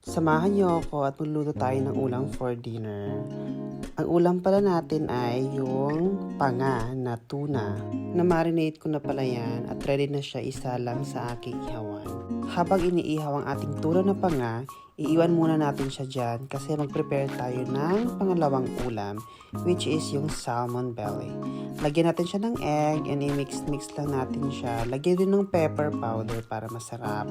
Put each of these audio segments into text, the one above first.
Samahan niyo ako at magluto tayo ng ulam for dinner. Ang ulam pala natin ay yung panga na tuna. Na-marinate ko na pala yan at ready na siya isalang sa aking ihawan. Habang iniihaw ang ating tuna na panga, iiwan muna natin siya dyan kasi mag-prepare tayo ng pangalawang ulam, which is yung salmon belly. Lagyan natin siya ng egg and i-mix-mix lang natin siya. Lagyan din ng pepper powder para masarap.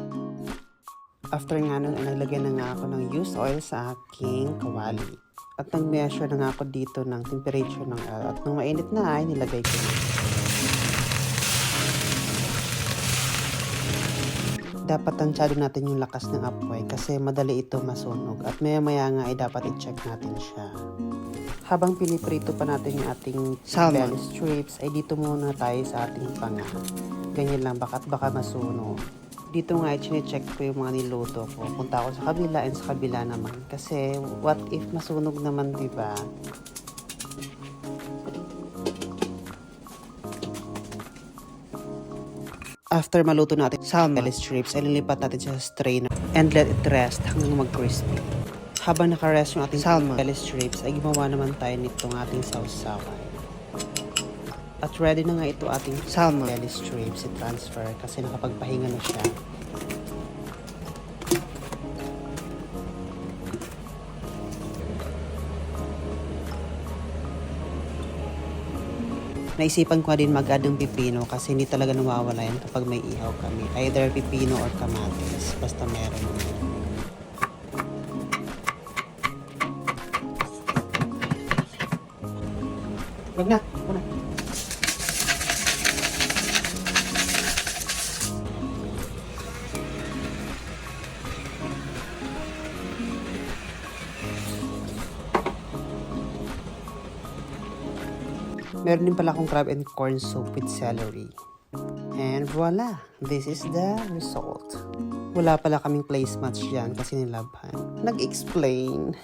After nga nun, naglagay na nga ako ng used oil sa aking kawali. At nag-measure na nga ako dito ng temperature ng oil. At nung mainit na ay nilagay ko na. Dapat tansyado natin yung lakas ng apoy kasi madali ito masunog. At maya-maya nga ay dapat i-check natin siya. Habang piniprito pa natin yung ating salmon strips, ay dito muna tayo sa ating panga. Ganyan lang, baka masunog. Dito nga, i-check ko yung mga niluto ko. Punta ako sa kabila and sa kabila naman. Kasi, what if masunog naman, diba? After maluto natin salmon strips, ay lilipat natin siya sa strainer and let it rest hanggang mag-crispy. Habang naka-rest yung ating salmon strips, ay gumawa naman tayo nitong ating sausawan. At ready na nga ito ating salmon belly strips i-transfer kasi nakapagpahinga na siya. Naisipan ko din mag-add ng pipino kasi hindi talaga nawawala yan kapag may ihaw kami. Either pipino or kamatis. Basta meron. Wag na. Wag na. Meron din pala akong crab and corn soup with celery. And voila! This is the result. Wala pala kaming placemats dyan kasi nilabhan. Nag-explain.